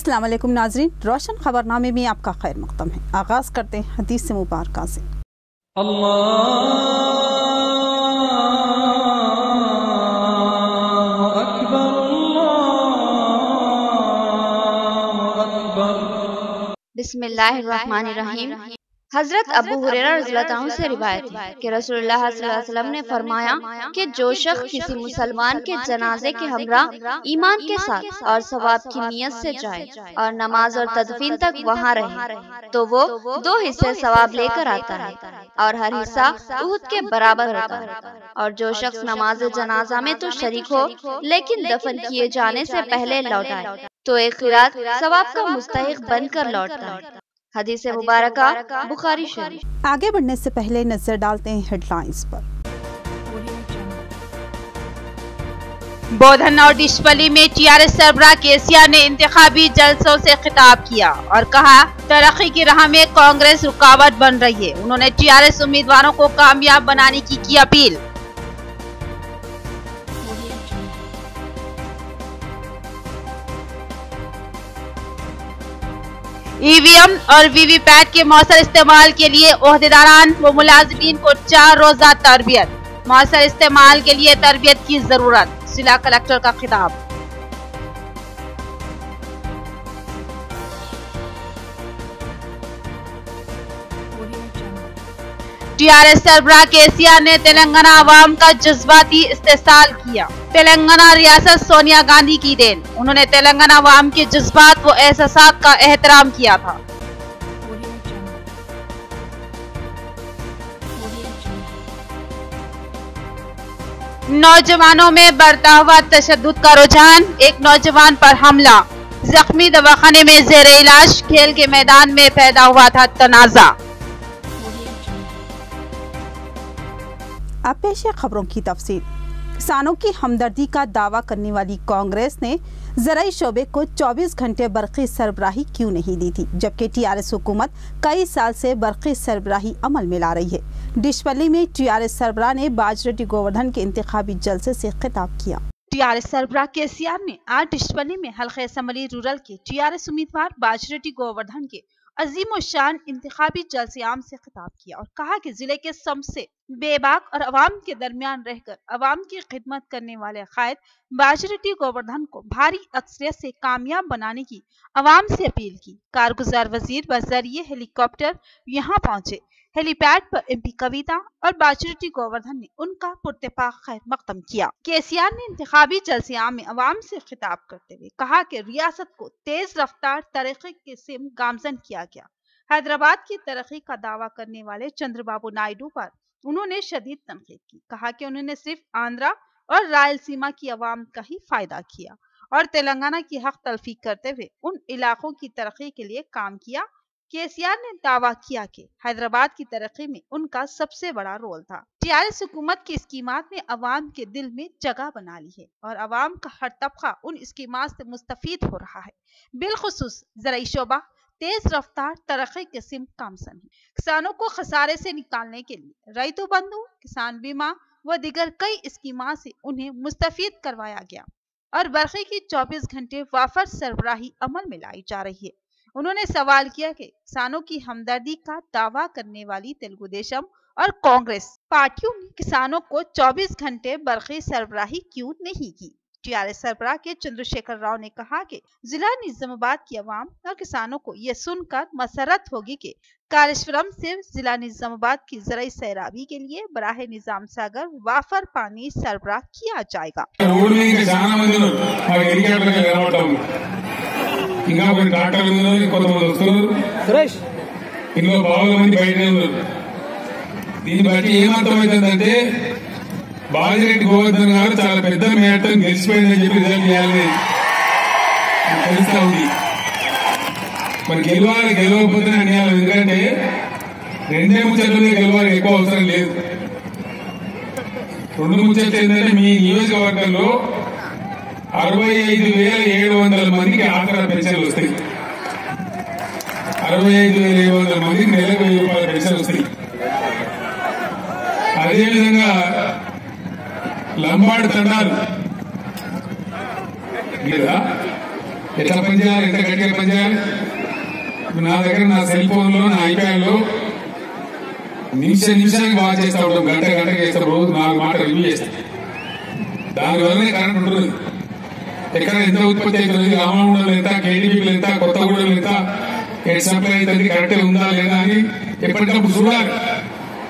अस्सलाम वालेकुम नाज़रीन, रोशन खबरनामे में आपका खैर मक़दम है। आगाज़ करते हैं हदीस मुबारका से। बिस्मिल्लाहिर्रहमानिर्रहीम। हजरत अबू हुरैरा रज़ियल्लाहु अन्हु से रिवायत है कि रसूलुल्लाह सल्लल्लाहु अलैहि वसल्लम ने फरमाया कि जो शख्स किसी मुसलमान के जनाजे के हमरा ईमान के साथ और सवाब की नीयत से जाए और नमाज और तदफीन तक वहाँ रहे तो वो 2 हिस्से सवाब लेकर आता है और हर हिस्सा उहद के बराबर होता है। और जो शख्स नमाज जनाजा में तो शरीक हो लेकिन दफन किए जाने से पहले लौट आए तो एक खिरात सवाब का मुस्तहिक बनकर लौटता है। हदीस मुबारका बुखारी शरीफ। आगे बढ़ने से पहले नजर डालते हैं हेडलाइंस पर। बोधन और डिशपली में टीआरएस सरबराह केसीआर ने इंतखाबी जलसों से खिताब किया और कहा तरक्की की राह में कांग्रेस रुकावट बन रही है। उन्होंने टीआरएस उम्मीदवारों को कामयाब बनाने की अपील। ईवीएम और वीवीपैट के मौसर इस्तेमाल के लिए ओहदेदारान व मुलाजिमीन को 4 रोजा तरबियत। मौसर इस्तेमाल के लिए तरबियत की जरूरत, जिला कलेक्टर का खिताब। टीआरएस सरबराह केसीआर ने तेलंगाना अवाम का जज्बाती इस्तेसाल किया। तेलंगाना रियासत सोनिया गांधी की देन। उन्होंने तेलंगाना अवाम के जज्बात व एहसासात का एहतराम किया था। नौजवानों में बढ़ता हुआ तशद्दुद का रुझान, एक नौजवान पर हमला, जख्मी दवाखाने में जेर इलाज। खेल के मैदान में पैदा हुआ था तनाजा। अब पेश है खबरों की तफसील। किसानों की हमदर्दी का दावा करने वाली कांग्रेस ने ज़राई शोबे को 24 घंटे बरक़ी सरबराही क्यों नहीं दी थी, जबकि टीआरएस हुकूमत कई साल से बरक़ी सरबराही अमल में ला रही है। डिशपली में टीआरएस सरबराह ने बाजरटी गोवर्धन के इंतखाबी जलसे से खिताब किया। टीआरएस सरबराह केसीआर ने आज डिशपली में हल्के असम्बली रूरल के टीआरएस उम्मीदवार बाजरटी गोवर्धन के अजीम और शान इंतखाबी जलसे आम से खिताब किया और कहा कि जिले के सबसे बेबाक और अवाम के दरमियान रहकर अवाम की खिदमत करने वाले कायद बाजरटी गोवर्धन को भारी अक्सरियत से कामयाब बनाने की अवाम से अपील की। कारगुजार वजीर बजरिए हेलीकॉप्टर यहाँ पहुंचे। हेलीपैड पर एमपी कविता और बाजरटी गोवर्धन ने उनका पुरतपाक खैर मकदम किया। केसीआर ने इंतखाबी जलसे आम में अवाम से खिताब करते हुए कहा कि रियासत को तेज रफ्तार तरक्की के सिम गामजन किया गया। हैदराबाद की तरक्की का दावा करने वाले चंद्रबाबू नायडू पर उन्होंने शदीद तनकीद की। कहा कि उन्होंने सिर्फ आंध्रा और रायलसीमा की अवाम का ही फायदा किया और तेलंगाना की हक तलफी करते हुए उन इलाकों की तरक्की के लिए काम किया। केसीआर ने दावा किया कि हैदराबाद की तरक्की में उनका सबसे बड़ा रोल था। टीआरएस हुकूमत की स्कीमात ने अवाम के दिल में जगह बना ली है और अवाम का हर तबका उन स्कीमात से मुस्तफीद हो रहा है। बिलखुसूस ज़राई शोबा तेज रफ्तार तरक्की के सिम गामजन है। किसानों को खसारे से निकालने के लिए रैतु बंधु, किसान बीमा व दीगर कई स्कीमात से उन्हें मुस्तफीद करवाया गया और बरक़ी की 24 घंटे वाफर सरबराही अमल में लाई जा रही है। उन्होंने सवाल किया कि किसानों की हमदर्दी का दावा करने वाली तेलुगु देशम और कांग्रेस पार्टियों ने किसानों को 24 घंटे बरक़ी सरबराही क्यों नहीं की। टीआरएस सरबराह के चंद्रशेखर राव ने कहा कि जिला निजामाबाद की आवाम और किसानों को यह सुनकर मसरत होगी कि कालेश्वरम से जिला निजामाबाद की ज़राई सैराबी के लिए बराह निजाम सागर वाफर पानी सरबराह किया जाएगा। ఇంకా కొన్ని ట్రాక్టర్లు ఉన్నారు, కొంతమంది వస్తున్నారు, ఇందులో బావుల మంది బయటనే ఉన్నారు. దీన్ని బట్టి ఏమర్థమవుతుందంటే బాజిరెడ్డి గోవర్ధన్ గారు చాలా పెద్ద మేటర్ గెలిచిపోయిందని చెప్పి రిజల్ట్ చేయాలని తెలుస్తా ఉంది. మరి గెలవాలి, గెలవకపోతే అన్యాయం. ఎందుకంటే 2 ముచ్చట్లనే గెలవాలి, ఎక్కువ అవసరం లేదు. 2 ముచ్చట్లు ఏంటంటే మీ నియోజకవర్గంలో 65,700 మందికి ఆసరా పెన్షన్లు వస్తాయి. 65,700 మందికి నెలకు 1,000 రూపాయల పెన్షన్ వస్తాయి. అదేవిధంగా లంబాడి తండాలు లేదా ఎట్లా పనిచేయాలి, ఎంత గట్టిగా పనిచేయాలి. నా దగ్గర నా సెల్ ఫోన్ లో, నా ఐప్యాడ్ లో నిమిషానికి బాగా చేస్తా ఉంటాం, గంటకి చేస్తాం, రోజు 4 మాటలు రివ్యూ చేస్తాం. దానివల్లనే కరెంట్ ఉంటుంది. ఎక్కడ ఎంత ఉత్పత్తి అవుతుంది, రామగుండంలో ఎంత, కేటీపీలు ఎంత, కొత్తగూడెంలో ఎంత, ఎట్ సప్లై అవుతుంది, కరెక్టే ఉందా లేదా అని ఎప్పటికప్పుడు చూడాలి,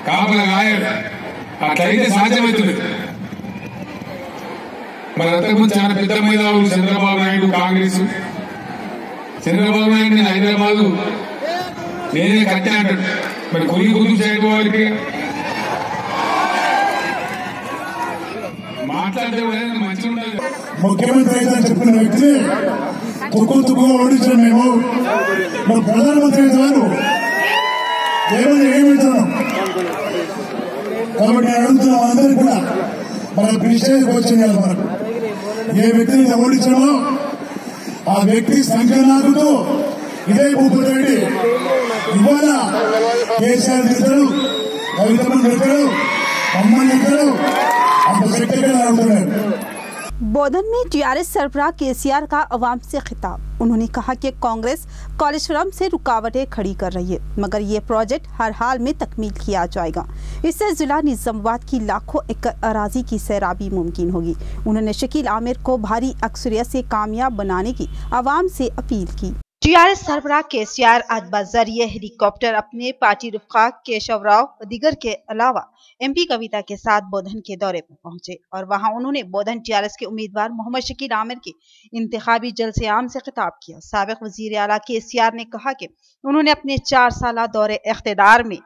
కాపలా కాయాలి. అట్లయితే సాధ్యమవుతుంది. మరి అంతకుముందు చాలా పెద్ద మేధావులు చంద్రబాబు నాయుడు, కాంగ్రెస్. చంద్రబాబు నాయుడు నేను హైదరాబాద్ నేనే కట్టే అంటాడు. మరి కొన్ని గుర్తు చేయడానికి మాట్లాడితే కూడా మంచిగా ఉండాలి. ముఖ్యమంత్రి అయితే చెప్పిన వ్యక్తి తుక్కు ఓడించాం మేము. మరి ప్రధానమంత్రి అయితే ఏమిచ్చాను. కాబట్టి నేను అడుగుతున్నాం అందరూ కూడా మన ప్రిస్టేజ్కి వచ్చింది కదా. మనకు ఏ వ్యక్తిని ఓడించామో ఆ వ్యక్తి సంఖ్య నాకుతూ ఇదే భూపతి రెడ్డి ఇవాళ కేసీఆర్ ఇద్దరు, కవితమ్మ ఇద్దరు, అమ్మని ఇద్దరు అంత శక్తిగా అడుగుతున్నారు. बोधन में टीआरएस सरबराह केसीआर का अवाम से खिताब. उन्होंने कहा कि कांग्रेस कालेश्वरम से रुकावटें खड़ी कर रही है, मगर ये प्रोजेक्ट हर हाल में तकमील किया जाएगा. इससे जिला निजामाबाद की लाखों एकड़ अराजी की सैराबी मुमकिन होगी. उन्होंने शकील आमिर को भारी अक्सरियत से कामयाब बनाने की आवाम से अपील की. टीआरएस सरबराह केसीआर आज बजरिए हेलीकॉप्टर अपने पार्टी रफका केशव राव व दीगर के अलावा एमपी कविता के साथ बोधन के दौरे पर पहुंचे और वहां उन्होंने बोधन टीआरएस के उम्मीदवार मोहम्मद शकील आमिर के इंतखाबी जलसे आम से खिताब किया. साबिक वजीर आला केसीआर ने कहा कि उन्होंने अपने 4 साल दौरे इख्तिदार में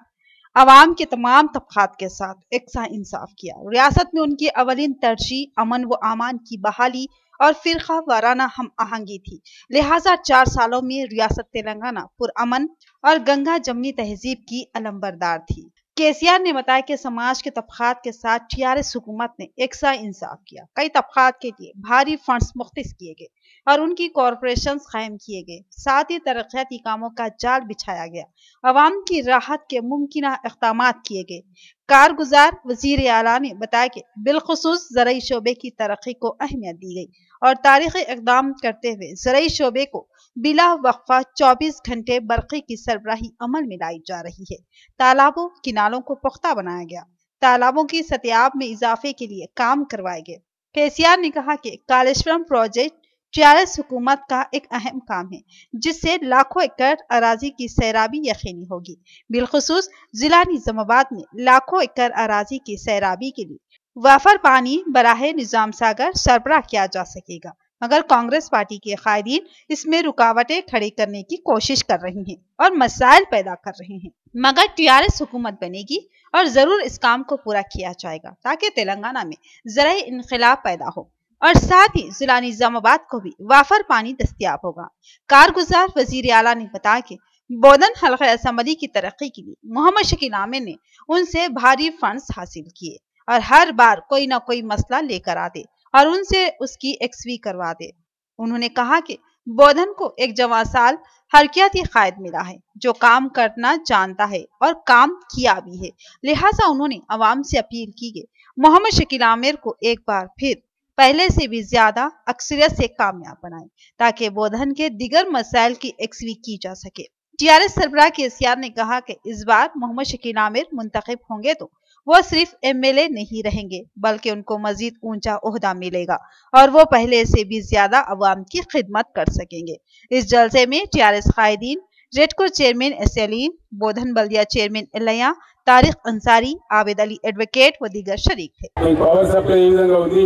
अवाम के तमाम तबकात के साथ एकसा इंसाफ किया. रियासत में उनकी अवलिन तरजीह अमन व अमान की बहाली और फिरका वाराना हम आहंगी थी. लिहाजा 4 सालों में रियासत तेलंगाना पुरअमन और गंगा जमनी तहजीब की अलंबरदार थी. केसीआर ने बताया कि समाज के तबकात के साथ टीआरएस हुकूमत ने एकसा इंसाफ किया. कई तबकात के लिए भारी फंड्स मुख्तस किए गए और उनकी कॉरपोरेशन कायम किए गए. साथ ही तरक्याती कामों का जाल बिछाया गया. अवाम की राहत के मुमकिन इक़दामात किए गए. कारगुजार वजीर आला ने बताया कि बिलखुसूस ज़राई शोबे की तरक्की को अहमियत दी गई और तारीखी इक़दाम करते हुए ज़राई शोबे को बिला वक्फा 24 घंटे बरक़ी की सरबराही अमल में लाई जा रही है. तालाबों किनालों को पुख्ता बनाया गया. तालाबों की सतयाब में इजाफे के लिए काम करवाए गए. केसीआर ने कहा कि कालेश्वरम प्रोजेक्ट टीआरएस हुकूमत का एक अहम काम है, जिससे लाखों एकड़ अराजी की सैराबी यकीनी होगी. बिलखुसूस जिला निजामाबाद में लाखों एकड़ अराजी की सैराबी के लिए वाफर पानी बराहे निजाम सागर सरबराह किया जा सकेगा, मगर कांग्रेस पार्टी के कायदीन इसमें रुकावटें खड़ी करने की कोशिश कर रही हैं और मसाइल पैदा कर रहे हैं. मगर टीआरएस हुकूमत बनेगी और जरूर इस काम को पूरा किया जाएगा ताकि तेलंगाना में ज़राई इनक़िलाब पैदा हो और साथ ही जिला निजामाबाद को भी वाफर पानी दस्तयाब होगा. कारगुजार वजीर आला ने बताया कि बोधन हल्का असम्बली की तरक्की के लिए मोहम्मद शकील आमिर ने उनसे भारी फंड्स हासिल किए और हर बार कोई ना कोई मसला लेकर आते और उनसे उसकी एक्सवी करवा दे. उन्होंने कहा कि बोधन को एक जवां साल हरकियाती कायद मिला है जो काम करना जानता है और काम किया भी है. लिहाजा उन्होंने अवाम से अपील की कि मोहम्मद शकील आमिर को एक बार फिर पहले से भी ज्यादा अक्सरियत से कामयाब बनाए ताकि बोधन के दिगर मसाइल की एक्सवी की जा सके. टीआरएस सरबराह केसीआर ने कहा कि इस बार मोहम्मद शकील आमिर मुंतखब होंगे तो वो सिर्फ एमएलए नहीं रहेंगे बल्कि उनको मजीद ऊंचा ओहदा मिलेगा और वो पहले से भी ज्यादा अवाम की खिदमत कर सकेंगे. इस जलसे में टीआरएस कायदीन, रेडको चेयरमैन एसएलीन, बोधन बल्दिया चेयरमैन एलैया, तारिक अंसारी, आबिद अली एडवोकेट व दीगर शरीक थे. పవర్ సప్లై ఏ విధంగా ఉంది,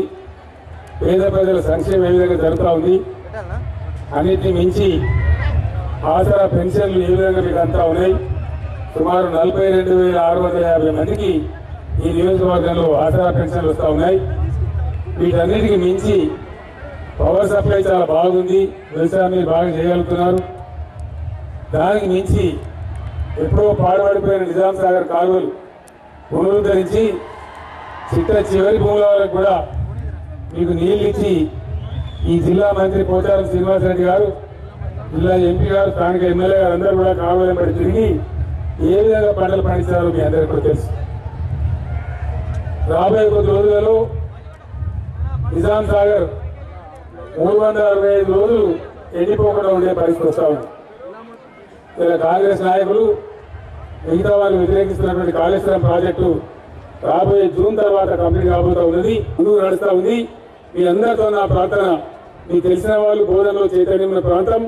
పేద ప్రజల సంక్షేమం ఏ విధంగా జరుగుతూ ఉంది, అన్నిటిని మించి ఆసరా పెన్షన్లు ఏ విధంగా మీకు అంతా ఉన్నాయి. సుమారు 42,650 మందికి ఈ నియోజకవర్గంలో ఆసరా పెన్షన్లు వస్తూ ఉన్నాయి. వీటన్నిటికి మించి పవర్ సప్లై చాలా బాగుంది, వ్యవసాయం మీరు బాగా చేయగలుగుతున్నారు. దానికి మించి ఎప్పుడో పాడుపడిపోయిన నిజాం సాగర్ కాలువలు పునరుద్ధరించి చిట్ట చివరి భూముల వరకు కూడా మీకు నీళ్ళు ఇచ్చి ఈ జిల్లా మంత్రి పోచారం శ్రీనివాసరెడ్డి గారు, జిల్లా ఎంపీ గారు, స్థానిక ఎమ్మెల్యే గారు అందరూ కూడా కాలువలను పడి తిరిగి ఏ విధంగా పంటలు పండించారో మీ అందరికీ కూడా తెలుసు. రాబోయే కొద్ది రోజులలో నిజాం సాగర్ 365 రోజులు ఎండిపోకుండా ఉండే పరిస్థితి వస్తూ ఉంది. ఇలా కాంగ్రెస్ నాయకులు మిగతా వాళ్ళు వ్యతిరేకిస్తున్నటువంటి కాళేశ్వరం ప్రాజెక్టు రాబోయే జూన్ తర్వాత కంప్లీట్ కాబోతా ఉన్నది, ముందుకు నడుస్తూ ఉంది. మీ అందరితో నా ప్రార్థన, మీకు తెలిసిన వాళ్ళు బోధనలో చైతన్యం ఉన్న ప్రాంతం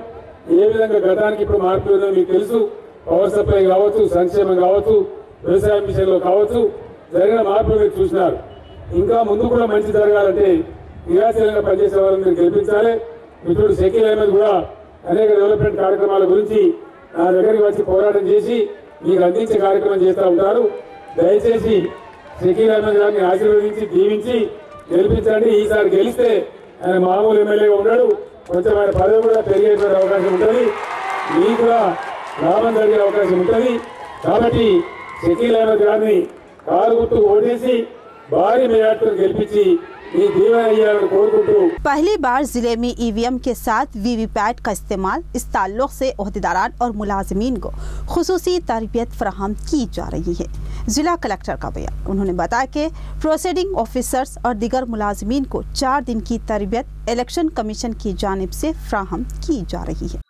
ఏ విధంగా గతానికి ఇప్పుడు మార్పు ఉందో మీకు తెలుసు. పవర్ సప్లై కావచ్చు, సంక్షేమం కావచ్చు, వ్యవసాయ మిషన్లో కావచ్చు, జరిగిన మార్పులు మీరు చూసినారు. ఇంకా ముందు కూడా మంచి జరగాలంటే క్రియాశీలంగా పనిచేసే వాళ్ళని మీరు గెలిపించాలి. మిత్రుడు షకీల్ అహ్మద్ కూడా అనేక డెవలప్మెంట్ కార్యక్రమాల గురించి నా దగ్గరికి వచ్చి పోరాటం చేసి మీకు అందించే కార్యక్రమం చేస్తూ ఉంటారు. దయచేసి షకీల్ అహ్మద్ గారిని ఆశీర్వదించి దీవించి గెలిపించండి. ఈసారి గెలిస్తే ఆయన మామూలు ఎమ్మెల్యేగా ఉన్నాడు, కొంచెం ఆయన పదవి కూడా పెరిగేటువంటి అవకాశం ఉంటుంది, మీకు కూడా లాభం జరిగే అవకాశం ఉంటుంది. కాబట్టి షకీల్ అహ్మద్ గారిని కారు గుర్తు ఓటేసి భారీ మెజార్టీతో గెలిపించి पहली बार जिले में ईवीएम के साथ वीवीपैट का इस्तेमाल, इस ताल्लुक से ओहदेदारान और मुलाजिमीन को खुसूसी तरबियत फराहम की जा रही है। जिला कलेक्टर का बयान। उन्होंने बताया कि प्रोसीडिंग ऑफिसर्स और दीगर मुलाजिमीन को 4 दिन की तरबियत इलेक्शन कमीशन की जानिब से फराहम की जा रही है।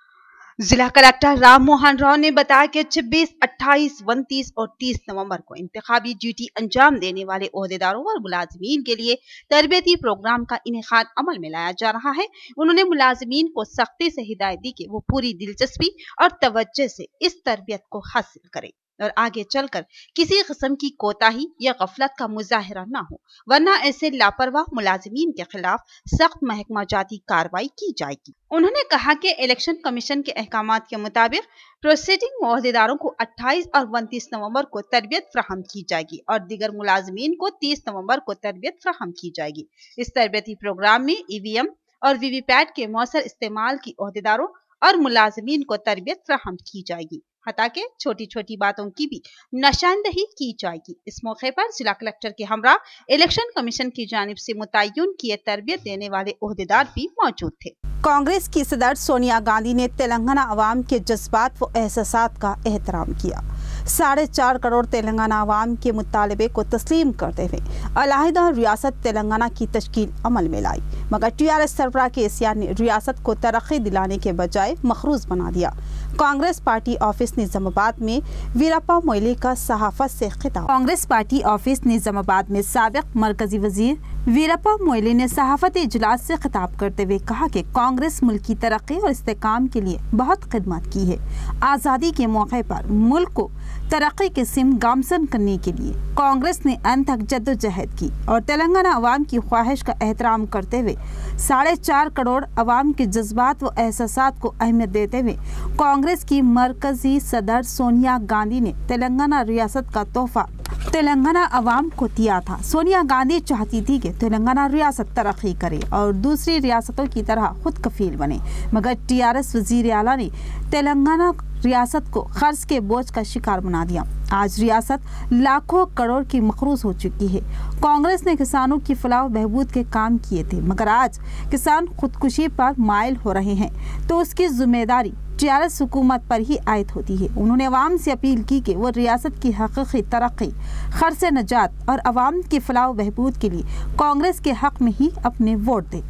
जिला कलेक्टर राम मोहन राव ने बताया कि 26, 28, 29 और 30 नवंबर को इंतखाबी ड्यूटी अंजाम देने वाले ओहदेदारों और मुलाजिमीन के लिए तरबियती प्रोग्राम का इनेकाद अमल में लाया जा रहा है। उन्होंने मुलाजिमीन को सख्ती से हिदायत दी कि वो पूरी दिलचस्पी और तवज्जो से इस तरबियत को हासिल करें और आगे चलकर किसी किस्म की कोताही या गफलत का मुजाहिरा न हो, वरना ऐसे लापरवाह मुलाजिमीन के खिलाफ सख्त महकमा जाती कार्रवाई की जाएगी। उन्होंने कहा कि इलेक्शन कमीशन के अहकामात के मुताबिक प्रोसीडिंग ओहदेदारों को 28 और 29 नवंबर को तरबियत फराहम की जाएगी और दीगर मुलाजिमीन को 30 नवंबर को तरबियत फराहम की जाएगी। इस तरबियती प्रोग्राम में ईवीएम और वीवीपैट के मौसर इस्तेमाल की ओहदेदारों और मुलाजिमीन को तरबियत फराहम की जाएगी, हताके छोटी छोटी बातों की भी निशानदही की जाएगी। इस मौके पर जिला कलेक्टर के हमरा इलेक्शन कमीशन की जानिब से मुतय्यन किए तरबियत देने वाले ओहदेदार भी मौजूद थे। कांग्रेस की सदर सोनिया गांधी ने तेलंगाना अवाम के जज्बात व एहसासात का एहतराम किया। 4.5 करोड़ तेलंगाना अवाम के मुतालबे को तस्लीम करते हुए अलहदा रियासत तेलंगाना की तश्कील अमल में लाई, मगर टीआरएस सरबराह केसीआर ने रियासत को तरक्की दिलाने के बजाय मखरूज बना दिया। कांग्रेस पार्टी ऑफिस निजामाबाद में वीरप्पा मोइली का सहाफत से खिताब। कांग्रेस पार्टी ऑफिस निजामाबाद में साबिक मरकजी वजीर वीरप्पा मोइली ने सहाफती इजलास से खिताब करते हुए कहा कि कांग्रेस मुल्क की तरक्की और इस्तेकाम के लिए बहुत खिदमत की है। आज़ादी के मौके पर मुल्क को तरक्की के सिम गामसन करने के लिए कांग्रेस ने अंत तक जद्दोजहद की और तेलंगाना अवाम की ख्वाहिश का एहतराम करते हुए 4.5 करोड़ अवाम के जज्बात व एहसासात को अहमियत देते हुए कांग्रेस की मरकजी सदर सोनिया गांधी ने तेलंगाना रियासत का तोहफा तेलंगाना अवाम को दिया था। सोनिया गांधी चाहती थी कि तेलंगाना रियासत तरक्की करे और दूसरी रियासतों की तरह खुद कफील बने, मगर टीआरएस वजीर आला ने तेलंगाना रियासत को कर्ज के बोझ का शिकार बना दिया। आज रियासत लाखों करोड़ की मखरूज हो चुकी है। कांग्रेस ने किसानों की फलाह बहबूद के काम किए थे, मगर आज किसान खुदकुशी पर माइल हो रहे हैं तो उसकी जिम्मेदारी टीआरएस हुकूमत पर ही आयद होती है। उन्होंने अवाम से अपील की कि वो रियासत की हकीकी तरक्की, खर्च से नजात और अवाम की फलाह बहबूद के लिए कांग्रेस के हक में ही अपने वोट दें।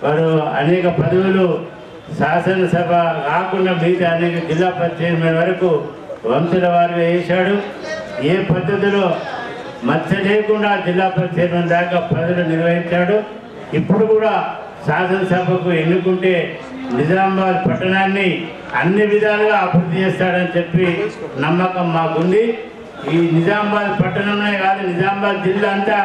వారు అనేక పదవులు శాసనసభ కాకుండా మిగతా అనేక జిల్లా పరిషత్ చైర్మన్ వరకు వంశల వారిగా వేశాడు. ఏ పద్ధతిలో మచ్చ లేకుండా జిల్లా పరిషత్ చైర్మన్ దాకా పదవులు నిర్వహించాడు. ఇప్పుడు కూడా శాసనసభకు ఎన్నుకుంటే నిజామాబాద్ పట్టణాన్ని అన్ని విధాలుగా అభివృద్ధి చేస్తాడని చెప్పి నమ్మకం మాకుంది. ఈ నిజామాబాద్ పట్టణంలో కాదు, నిజామాబాద్ జిల్లా అంతా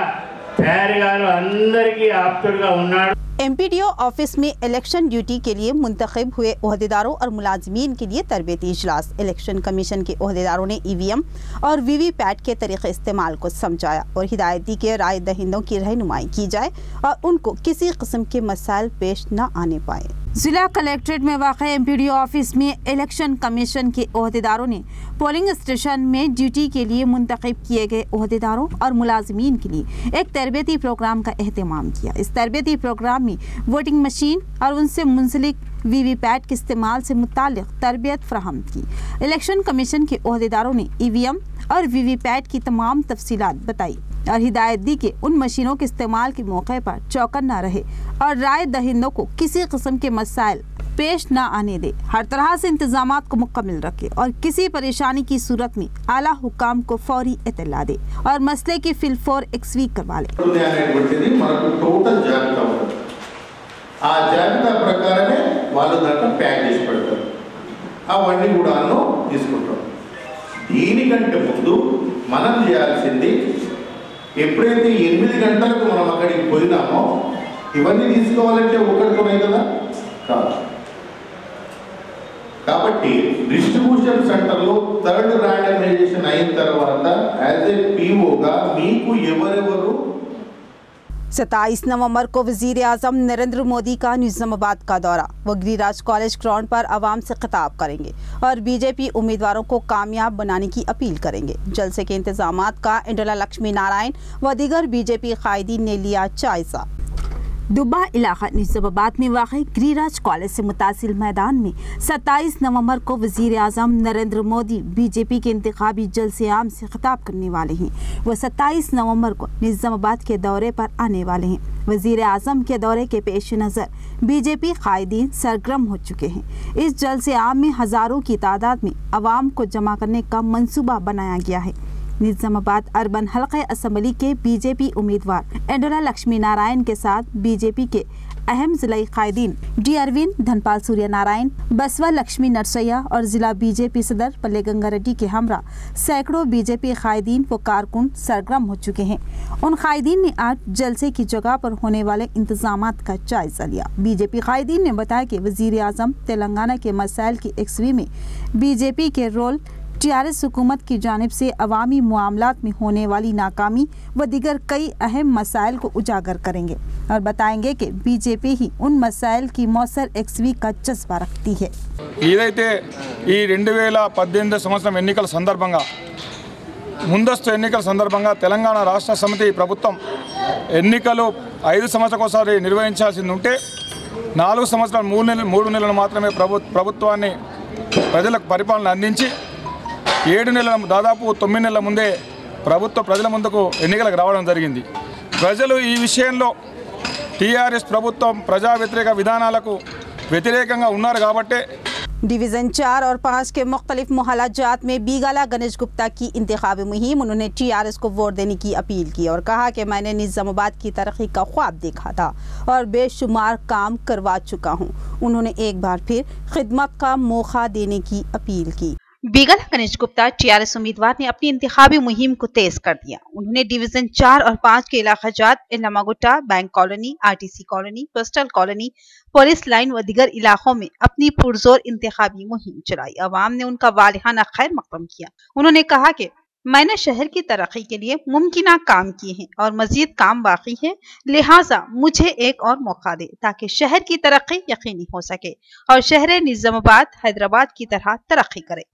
తయారీగారు అందరికీ ఆప్తుడుగా ఉన్నాడు। एमपीडीओ ऑफिस में इलेक्शन ड्यूटी के लिए मुंतखब हुए ओहदेदारों और मुलाजमीन के लिए तरबियती इजलास। इलेक्शन कमीशन के ओहदेदारों ने ईवीएम और वीवीपैट के तरीके इस्तेमाल को समझाया और हिदायत दी कि राय दहिंदों की रहनुमाई की जाए और उनको किसी किस्म के मसाइल पेश न आने पाए। जिला कलेक्ट्रेट में वाक़ एमपीडीओ ऑफिस में इलेक्शन कमीशन के ओहदेदारों ने पोलिंग स्टेशन में ड्यूटी के लिए मुंतखब किए गए ओहदेदारों और मुलाजमीन के लिए एक तरबियती प्रोग्राम का एहतमाम किया। इस तरबियती प्रोग्राम में वोटिंग मशीन और उनसे मुंसलिक वीवीपैट के इस्तेमाल से मुताल्लिक़ तरबियत फराहम की। इलेक्शन कमीशन के ओहदेदारों ने ईवीएम और वीवीपैट की तमाम तफसीलात बताई। और हिदायत दी कि उन मशीनों के इस्तेमाल के मौके पर चौकन्ना रहे और राय दहिंदों को किसी किस्म के मसाइल पेश न आने दे, हर तरह से इंतजामात को मुकम्मल रखे और किसी परेशानी की सूरत में आला हुकाम को फौरी इत्तला दे और मसले की फिलफौर एक्सवी करवा ले। टोटल जाबिता ఉంటుంది ఆ జాబితా ప్రకారమే వాళ్ళు దాంట్లో ప్యాక్ చేసి పెడతారు అవన్నీ కూడా తీసుకుంటాం దీనికంటే ముందు మనం చేయాల్సింది ఎప్పుడైతే 8 గంటలకు మనం అక్కడికి పోయినామో ఇవన్నీ తీసుకోవాలంటే ఒకటితోనే కదా కాదు కాబట్టి డిస్ట్రిబ్యూషన్ సెంటర్లో థర్డ్ ర్యాండమైజేషన్ అయిన తర్వాత యాజ్ ఏ పీఓగా మీకు ఎవరెవరు 27 नवंबर को वजीर आजम नरेंद्र मोदी का निजामाबाद का दौरा। वो गिरिराज कॉलेज ग्राउंड पर आवाम से खिताब करेंगे और बीजेपी उम्मीदवारों को कामयाब बनाने की अपील करेंगे। जलसे के इंतजामात का इंडोला लक्ष्मी नारायण व दीगर बीजेपी कायदीन ने लिया जायजा। दुब्बा इलाका निजामाबाद में वाक़ई गिरिराज कॉलेज से मुतासिल मैदान में 27 नवंबर को वज़ीर आज़म नरेंद्र मोदी बीजेपी के इंतखाबी जलसे आम से खिताब करने वाले हैं। वो 27 नवंबर को निजामाबाद के दौरे पर आने वाले हैं। वज़ीर आज़म के दौरे के पेश नज़र बीजेपी कायदीन सरगर्म हो चुके हैं। इस जलसे आम में हज़ारों की तादाद में आवाम को जमा करने का मंसूबा बनाया गया है। निजामाबाद अर्बन हल्के असम्बली के बीजेपी उम्मीदवार इंडोला लक्ष्मी नारायण के साथ बीजेपी के अहम जिला कायदीन डी अरविंद, धनपाल सूर्य नारायण, बसवा लक्ष्मी नरसैया और जिला बीजेपी सदर पल्ले गंगा रेड्डी के हमरा सैकड़ों बीजेपी कायदीन व कारकुन सरगर्म हो चुके हैं। उन कायदीन ने आज जलसे की जगह पर होने वाले इंतजामात का जायजा लिया। बीजेपी कायदीन ने बताया कि वजीर आजम तेलंगाना के मसाइल की एक्सवी में बीजेपी के रोल, टीआरएस हुकूमत की जानिब से अवामी मामलात में होने वाली नाकामी व दीगर कई अहम मसाइल को उजागर करेंगे और बताएंगे कि बीजेपी ही उन मसाइल की मौसर एक्सवी का जज्बा रखती है। ఏదైతే ఈ 2018 సంవత్సరం ఎన్నికల సందర్భంగా ముందస్తు ఎన్నికల సందర్భంగా తెలంగాణ రాష్ట్ర సమితి ప్రభుత్వం ఎన్నికలు 5 సంవత్సరాలకోసారి నిర్వహించాల్సి ఉంటే 4 సంవత్సరాలు 3 నెలలు మాత్రమే ప్రభుత్వాన్ని ప్రజలకు పరిపాలన అందించి 7 నెలల దాదాపు 9 నెలల ముందే ప్రభుత్వ ప్రజల ముందుకు ఎన్నికలకు రావడం జరిగింది। ప్రజలు ఈ విషయంలో టీఆర్ఎస్ ప్రభుత్వం ప్రజా వ్యతిరేక విధానాలకు వ్యతిరేకంగా ఉన్నారు కాబట్టి डिवीज़न 4 और 5 के मुख्तलिफ मोहल्लाजात में बीगाला गणेश गुप्ता की इंतखाबी मुहिम। उन्होंने टीआरएस को वोट देने की अपील की और कहा कि मैंने निजामाबाद की तरक्की का ख्वाब देखा था और बेशुमार काम करवा चुका हूँ। उन्होंने एक बार फिर खिदमत का मौका देने की अपील की। बीगाला गणेश गुप्ता टीआरएस उम्मीदवार ने अपनी इंतखाबी मुहिम को तेज कर दिया। उन्होंने डिवीजन 4 और 5 के इलाकाजात Ilamagutta, bank colony, RTC colony, postal colony, police line व दीगर इलाकों में अपनी पुरजोर इंतखाबी मुहिम चलाई। अवाम ने उनका वालिहाना खैर मकदम किया। उन्होंने कहा कि मैंने शहर की तरक्की के लिए मुमकिन काम किए हैं और मजीद काम बाकी है, लिहाजा मुझे एक और मौका दे ताकि शहर की तरक्की यकीनी हो सके और शहर निजामाबाद हैदराबाद की तरह तरक्की करे।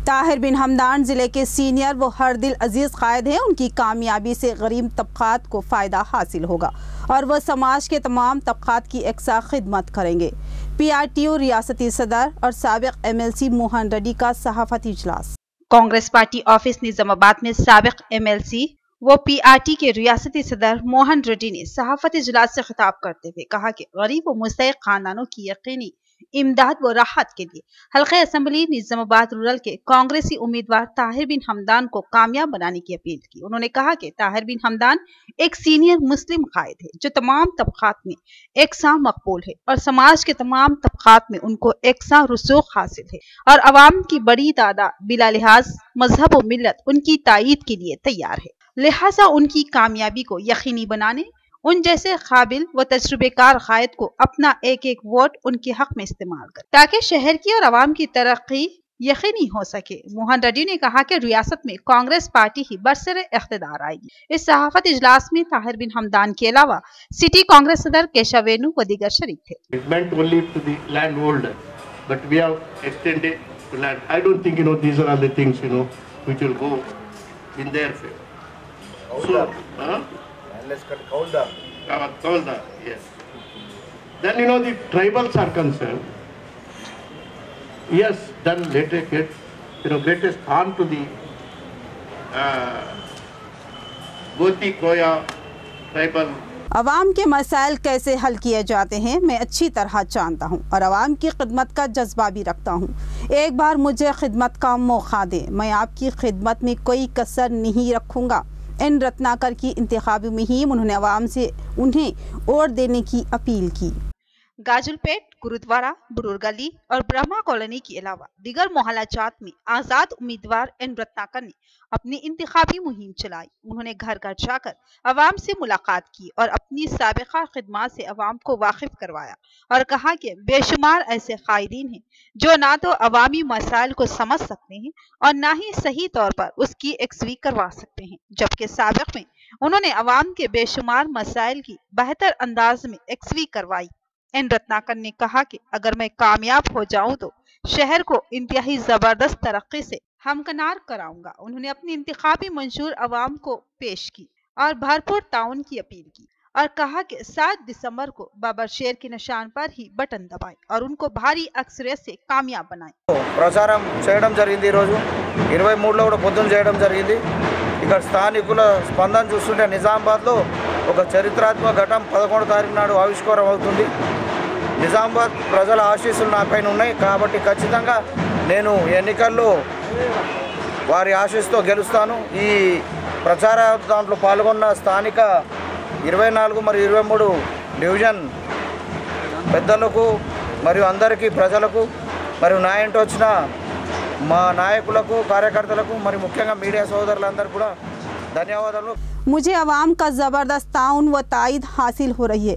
ताहिर बिन हमदान जिले के सीनियर व हर दिल अजीज कायद हैं। उनकी कामयाबी से गरीब तबकात को फ़ायदा हासिल होगा और वह समाज के तमाम तबकात की एकसा खिदमत करेंगे। पीआरटीयू रियासती सदर और साबिक एमएलसी मोहन रेड्डी का सहाफती इजलास। कांग्रेस पार्टी ऑफिस निजामाबाद में साबिक एमएलसी वो पीआरटी के रियासती सदर मोहन रेड्डी ने सहाफती इजलास से खिताब करते हुए कहा कि गरीब व मुस्तहिक खानदानों की यकीनी इमदाद व राहत के लिए हल्के असम्बली निजामाबाद रूरल के कांग्रेसी उम्मीदवार ताहिर बिन हमदान को कामयाब बनाने की अपील की। उन्होंने कहा कि ताहिर बिन हमदान एक सीनियर मुस्लिम कायद है जो तमाम तबकात में एकसा मकबूल है और समाज के तमाम तबकात में उनको एकसा रसूख हासिल है और अवाम की बड़ी तादाद बिला लिहाज मजहब व मिल्लत उनकी तायीद के लिए तैयार है। लिहाजा उनकी कामयाबी को यकीनी बनाने उन जैसे काबिल व तजुर्बेकार कायद को अपना एक एक वोट उनके हक में इस्तेमाल करें ताकि शहर की और आवाम की तरक्की यकीनी हो सके। मोहन रेड्डी ने कहा कि रियासत में कांग्रेस पार्टी ही बरसरे इख्तिदार आएगी। इस सहाफत इजलास में ताहिर बिन हमदान के अलावा सिटी कांग्रेस सदर केशव वेणु व दीगर शरीक थे। Let's count down. Yes. Then the tribals are concerned. Yes, then later let us come to the बूती कोया ट्राइबल। अवाम के मसाइल कैसे हल किए जाते हैं मैं अच्छी तरह जानता हूं और अवाम की खिदमत का जज्बा भी रखता हूं। एक बार मुझे खिदमत का मौका दें, मैं आपकी खिदमत में कोई कसर नहीं रखूंगा। एन रत्नाकर की इंतखाबी मुहिम, उन्होंने अवाम से उन्हें वोट देने की अपील की। गाजुलपेट, गुरुद्वारा, बुरुर गली और ब्रह्मा कॉलोनी के अलावा दीगर मोहल्ला जात में आजाद उम्मीदवार एन रत्नाकर ने अपनी इंतखाबी मुहिम चलाई। उन्होंने घर घर जाकर अवाम से मुलाकात की और अपनी साबिका खिदमत से अवाम को वाकिफ करवाया और कहा कि बेशुमार ऐसे कायदीन हैं जो ना तो अवामी मसाइल को समझ सकते हैं और ना ही सही तौर पर उसकी एक्सवी करवा सकते हैं, जबकि साबिक में उन्होंने अवाम के बेशुमार मसाइल की बेहतर अंदाज में एक्सवी करवाई। एन रत्नाकर ने कहा कि अगर मैं कामयाब हो जाऊं तो शहर को इंतहाई जबरदस्त तरक्की से हमकनार कराऊंगा। उन्होंने अपनी इंतखाबी मंशूर अवाम को पेश की और भरपूर ताउन की अपील की और कहा कि 7 दिसंबर को बाबर शेर के निशान पर ही बटन दबाएं और उनको भारी अक्सरियत से कामयाब बनाएं। ప్రచారం చేయడం జరిగింది। ఈరోజు 23లో కూడా పొద్దున చేయడం జరిగింది। ఇక్కడ స్థానికుల స్పందన చూస్తుంటే నిజామాబాద్లో ఒక చరిత్రాత్మక ఘటన 11వ తారీఖు నాడు ఆవిష్కారం అవుతుంది। నిజామాబాద్ ప్రజల ఆశీస్సులు నాపైన ఉన్నాయి కాబట్టి ఖచ్చితంగా నేను ఎన్నికల్లో వారి ఆశీస్సుతో గెలుస్తాను। ఈ ప్రచార దాంట్లో పాల్గొన్న స్థానిక 24 మరియు 23 డివిజన్ పెద్దలకు మరియు అందరికీ ప్రజలకు మరియు నా ఇంటి వచ్చిన మా నాయకులకు కార్యకర్తలకు మరియు ముఖ్యంగా మీడియా సోదరులందరూ కూడా ధన్యవాదాలు। मुझे अवाम का ज़बरदस्त ताउन व ताईद हासिल हो रही है।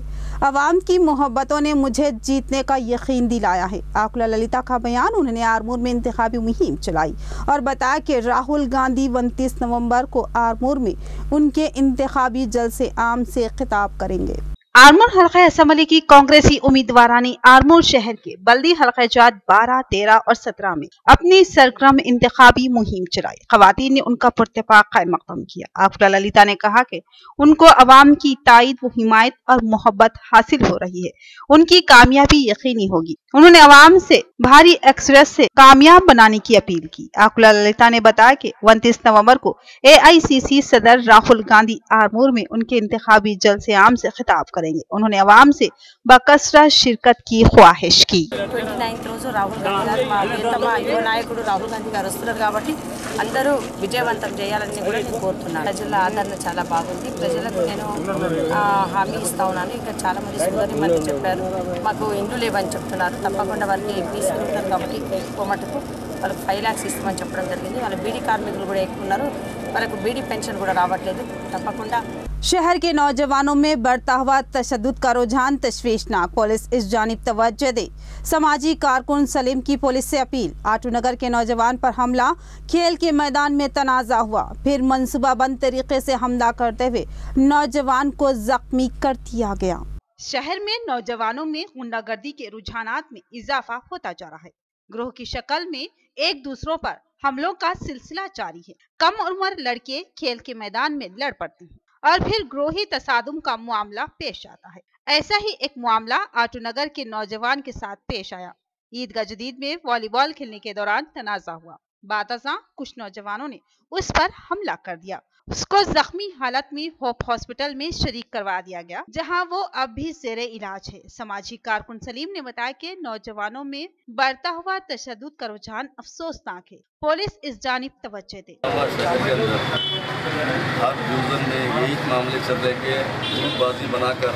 अवाम की मोहब्बतों ने मुझे जीतने का यकीन दिलाया है। आकुला ललिता का बयान। उन्होंने आरमूर में इंतखाबी मुहिम चलाई और बताया कि राहुल गांधी 29 नवंबर को आरमूर में उनके इंतखाबी जलसे आम से खिताब करेंगे। आरमूर हल्का असम्बली की कांग्रेसी उम्मीदवार ने आरमूर शहर के बल्दी हल्का जात 12, 13 और 17 में अपनी सरगर्म इंतखाबी मुहिम चलाई। खवातीन ने उनका पुरतफाक खैर मकदम किया। आफरा ललिता ने कहा कि उनको अवाम की ताईद व हिमायत और मोहब्बत हासिल हो रही है, उनकी कामयाबी यकीनी होगी। उन्होंने अवाम से भारी अक्सरियत से कामयाब बनाने की अपील की। आफरा ललिता ने बताया कि 29 नवंबर को AICC सदर राहुल गांधी आरमूर में उनके इंतखाबी जलसे आम से खिताब करेंगे। उन्होंने अवाम से बकसरा शिरकत की ख्वाहिश की। 29 రోజు రాహుల్ గాంధీ గారు మా ప్రియతమ యువ నాయకుడు రాహుల్ గాంధీ గారు వస్తున్నారు కాబట్టి అందరూ విజయవంతం చేయాలని కూడా నేను కోరుతున్నాను। ప్రజల ఆదరణ చాలా బాగుంది। ప్రజలకు నేను హామీ ఇస్తా ఉన్నాను। ఇంకా చాలా మంది సోదరి మంది చెప్పారు మాకు ఇండ్లు లేవని చెప్తున్నారు। తప్పకుండా వారికి బీసీలు ఉంటారు కాబట్టి ఎక్కువ మటుకు వాళ్ళకి 5 lakhs ఇస్తామని చెప్పడం జరిగింది। వాళ్ళ బీడీ కార్మికులు కూడా ఎక్కువ ఉన్నారు, వాళ్ళకు బీడీ పెన్షన్ కూడా రావట్లేదు। తప్పకుండా शहर के नौजवानों में बढ़ता हुआ तशद्दुद का रुझान तशवीशनाक, पुलिस इस जानिब तवज्जो दे। समाजी कारकुन सलीम की पुलिस से अपील। आटूनगर के नौजवान पर हमला, खेल के मैदान में तनाज़ा हुआ, फिर मनसूबाबंद तरीके से हमला करते हुए नौजवान को जख्मी कर दिया गया। शहर में नौजवानों में गुंडागर्दी के रुझानात में इजाफा होता जा रहा है। ग्रोह की शक्ल में एक दूसरों पर हमलों का सिलसिला जारी है। कम उम्र लड़के खेल के मैदान में लड़ पड़ते हैं और फिर ग्रोही तसादुम का मामला पेश आता है। ऐसा ही एक मामला आटूनगर के नौजवान के साथ पेश आया। ईदगाह जदीद में वॉलीबॉल खेलने के दौरान तनाजा हुआ। बातज़ा कुछ नौजवानों ने उस पर हमला कर दिया। उसको जख्मी हालत में होप हॉस्पिटल में शरीक करवा दिया गया, जहां वो अब भी ज़ेरे इलाज है। समाजी कारकुन सलीम ने बताया कि नौजवानों में बढ़ता हुआ तशद्दुद का रुझान अफसोसनाक है। पुलिस इस जानिब तवज्जो दे। हर डिवीजन में यही मामले चल रहे कि ग्रुपबाजी बनाकर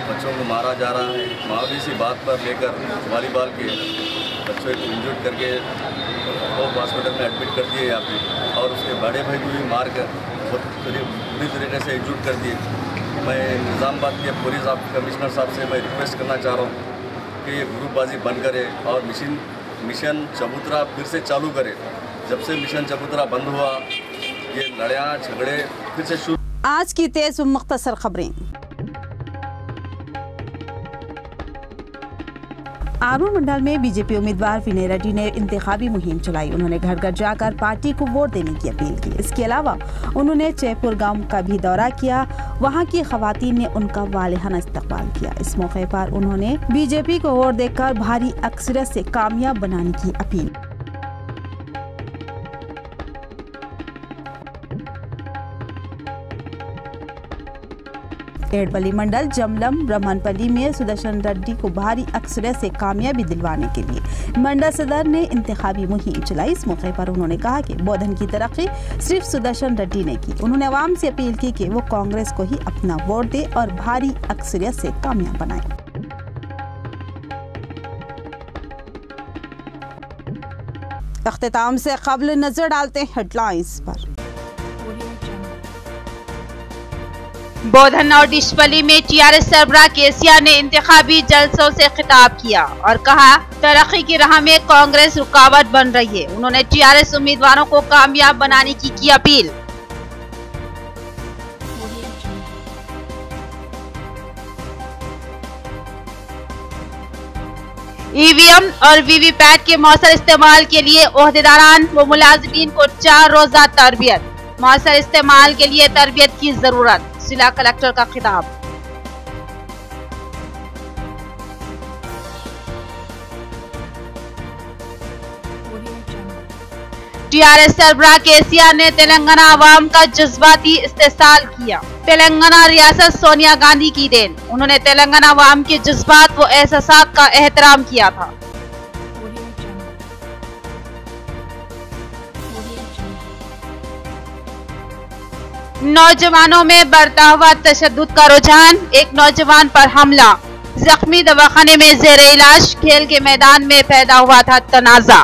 बच्चों को मारा जा रहा है। मामूली सी बात पर लेकर वॉलीबॉल के बच्चों को इंजर्ड करके होप हॉस्पिटल में एडमिट कर दिए यहाँ पे, और उसके बड़े भाई को भी मार कर बुरी तरीके से इंजर्ड कर दिए। मैं निज़ामाबाद के पुलिस कमिश्नर साहब से मैं रिक्वेस्ट करना चाह रहा हूँ कि ये ग्रुपबाजी बंद करे और मिशन चबूतरा फिर से चालू करे। जब से मिशन चबूतरा बंद हुआ ये लड़ाइयाँ झगड़े फिर से शुरू। आज की तेज व मुख्तसर खबरें। आरमूर मंडल में बीजेपी उम्मीदवार विनय रेड्डी ने इंतखाबी मुहिम चलाई। उन्होंने घर घर जाकर पार्टी को वोट देने की अपील की। इसके अलावा उन्होंने जयपुर गांव का भी दौरा किया। वहां की खवातीन ने उनका वालिहाना इस्तकबाल किया। इस मौके पर उन्होंने बीजेपी को वोट देकर भारी अक्सरियत से कामयाब बनाने की अपील। एडपल्ली मंडल जमलम ब्रह्मणपल्ली में सुदर्शन रेड्डी को भारी अक्सरियत से कामयाबी दिलवाने के लिए मंडल सदर ने इंतखाबी मुहिम चलाई। इस मौके पर उन्होंने कहा कि बोधन की तरक्की सिर्फ सुदर्शन रेड्डी ने की। उन्होंने अवाम से अपील की कि वो कांग्रेस को ही अपना वोट दे और भारी अक्सरियत से कामयाब बनाए। अख्तिताम से कबल नजर डालते हैं हेडलाइंस पर। बोधन और डिशपल्ली में टीआरएस सरबराह केसीआर ने इंतखाबी जलसों से खिताब किया और कहा तरक्की की राह में कांग्रेस रुकावट बन रही है। उन्होंने टीआरएस उम्मीदवारों को कामयाब बनाने की अपील। ईवीएम और वीवीपैट के मौसर इस्तेमाल के लिए ओहदेदारान व मुलाजिमीन को 4 रोजा तरबियत। मौसर इस्तेमाल के लिए तरबियत की जरूरत, जिला कलेक्टर का खिताब। टीआरएस सरबराह केसीआर ने तेलंगाना आवाम का जज्बाती इस्तेसाल किया। तेलंगाना रियासत सोनिया गांधी की देन। उन्होंने तेलंगाना आवाम के जज्बात व एहसासात का एहतराम किया था। नौजवानों में बढ़ता हुआ तशद्दुद का रुझान, एक नौजवान पर हमला, जख्मी दवाखाने में ज़ेरे इलाज। खेल के मैदान में पैदा हुआ था तनाज़ा।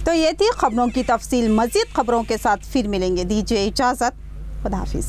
तो ये थी खबरों की तफसील। मजीद खबरों के साथ फिर मिलेंगे। दीजिए इजाजत। खुदा हाफिज।